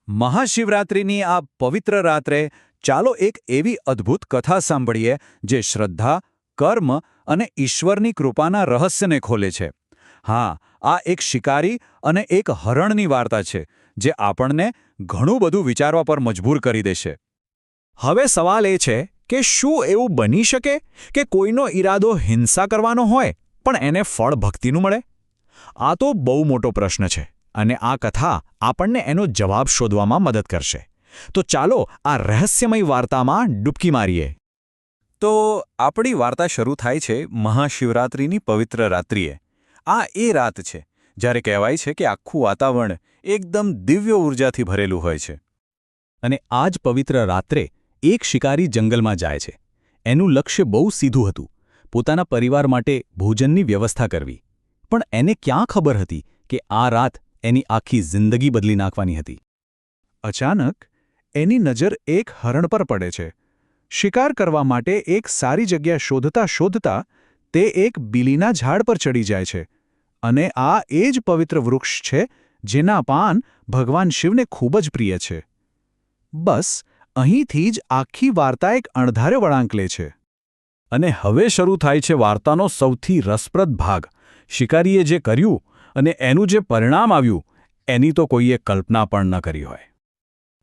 મહાશિવરાત્રિની આ પવિત્ર રાત્રે ચાલો એક એવી અદ્ભુત કથા સાંભળીએ જે શ્રદ્ધા, કર્મ અને ઈશ્વરની કૃપાના રહસ્યને ખોલે છે. હા, આ એક શિકારી અને એક હરણની વાર્તા છે જે આપણને ઘણું બધું વિચારવા પર મજબૂર કરી દેશે. હવે સવાલ એ છે કે શું એવું બની શકે કે કોઈનો ઈરાદો હિંસા કરવાનો હોય પણ એને ફળ ભક્તિનું મળે? આ તો બહુ મોટો પ્રશ્ન છે અને આ કથા આપણને એનો જવાબ શોધવામાં મદદ કરશે. તો ચાલો આ રહસ્યમય વાર્તામાં ડૂબકી મારીએ. તો આપણી વાર્તા શરૂ થાય છે મહાશિવરાત્રિની પવિત્ર રાત્રિએ. આ એ રાત છે જ્યારે કહેવાય છે કે આખું વાતાવરણ એકદમ દિવ્ય ઊર્જાથી ભરેલું હોય છે. અને આ જ પવિત્ર રાત્રે એક શિકારી જંગલમાં જાય છે. એનું લક્ષ્ય બહુ સીધું હતું, પોતાના પરિવાર માટે ભોજનની વ્યવસ્થા કરવી. પણ એને ક્યાં ખબર હતી કે આ રાત એની આખી જિંદગી બદલી નાખવાની હતી. અચાનક એની નજર એક હરણ પર પડે છે. શિકાર કરવા માટે એક સારી જગ્યા શોધતા શોધતા તે એક બીલીના ઝાડ પર ચડી જાય છે. અને આ એ જ પવિત્ર વૃક્ષ છે જેના પાન ભગવાન શિવને ખૂબ જ પ્રિય છે. બસ અહીંથી જ આખી વાર્તા એક અણધાર્યો વળાંક લે છે. અને હવે શરૂ થાય છે વાર્તાનો સૌથી રસપ્રદ ભાગ. શિકારીએ જે કર્યું અને એનું જે પરિણામ આવ્યું એની તો કોઈએ કલ્પના પણ ન કરી હોય.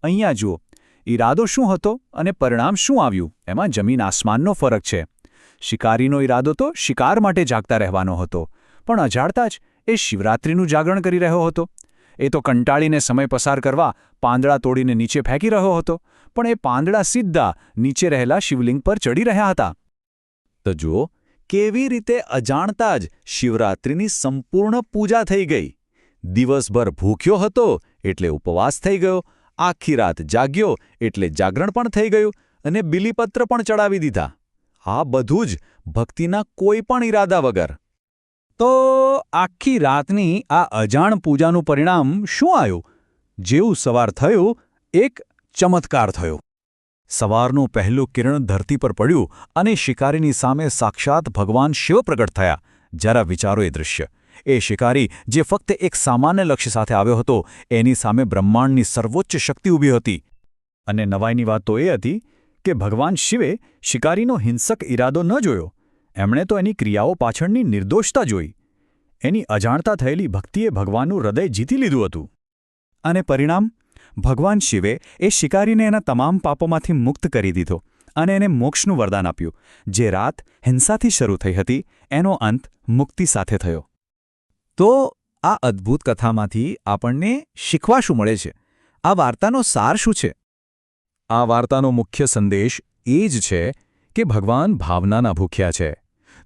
અહીંયા જુઓ, ઈરાદો શું હતો અને પરિણામ શું આવ્યું એમાં જમીન આસમાનનો ફરક છે. શિકારીનો ઈરાદો તો શિકાર માટે જાગતા રહેવાનો હતો, પણ અજાણતા જ એ શિવરાત્રિનું જાગરણ કરી રહ્યો હતો. એ તો કંટાળીને સમય પસાર કરવા પાંદડા તોડીને નીચે ફેંકી રહ્યો હતો, પણ એ પાંદડા સીધા નીચે રહેલા શિવલિંગ પર ચડી રહ્યા હતા. તો જુઓ કેવી રીતે અજાણતા જ શિવરાત્રિની સંપૂર્ણ પૂજા થઈ ગઈ. દિવસભર ભૂખ્યો હતો એટલે ઉપવાસ થઈ ગયો, આખી રાત જાગ્યો એટલે જાગરણ પણ થઈ ગયું અને બીલીપત્ર પણ ચડાવી દીધા. આ બધું જ ભક્તિના કોઈ પણ ઈરાદા વગર. તો આખી રાતની આ અજાણ પૂજાનું પરિણામ શું આવ્યું? જેવું સવાર થયું, એક ચમત્કાર થયો. સવારનું પહેલું કિરણ ધરતી પર પડ્યું અને શિકારીની સામે સાક્ષાત ભગવાન શિવ પ્રગટ થયા. જરા વિચારો એ દૃશ્ય. એ શિકારી જે ફક્ત એક સામાન્ય લક્ષ્ય સાથે આવ્યો હતો, એની સામે બ્રહ્માંડની સર્વોચ્ચ શક્તિ ઊભી હતી. અને નવાઈની વાત તો એ હતી કે ભગવાન શિવે શિકારીનો હિંસક ઈરાદો ન જોયો. એમણે તો એની ક્રિયાઓ પાછળની નિર્દોષતા જોઈ. એની અજાણતા થયેલી ભક્તિએ ભગવાનનું હૃદય જીતી લીધું હતું. અને પરિણામ? ભગવાન શિવે એ શિકારીને એના તમામ પાપોમાંથી મુક્ત કરી દીધો અને એને મોક્ષનું વરદાન આપ્યું. જે રાત હિંસાથી શરૂ થઈ હતી એનો અંત મુક્તિ સાથે થયો. તો આ અદ્ભુત કથામાંથી આપણને શીખવા શું મળે છે? આ વાર્તાનો સાર શું છે? આ વાર્તાનો મુખ્ય સંદેશ એ જ છે કે ભગવાન ભાવનાના ભૂખ્યા છે.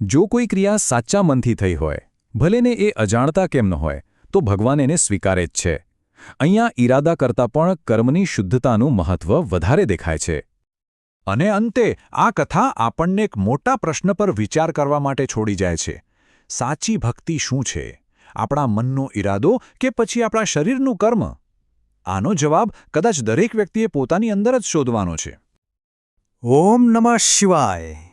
જો કોઈ ક્રિયા સાચા મનથી થઈ હોય, ભલેને એ અજાણતા કેમ ન હોય, તો ભગવાન એને સ્વીકારે જ છે. અહીંયા ઈરાદા કરતાં પણ કર્મની શુદ્ધતાનું મહત્વ વધારે દેખાય છે. અને અંતે આ કથા આપણને એક મોટા પ્રશ્ન પર વિચાર કરવા માટે છોડી જાય છે. સાચી ભક્તિ શું છે? આપણા મનનો ઈરાદો કે પછી આપણા શરીરનું કર્મ? આનો જવાબ કદાચ દરેક વ્યક્તિએ પોતાની અંદર જ શોધવાનો છે. ઓમ નમઃ શિવાય.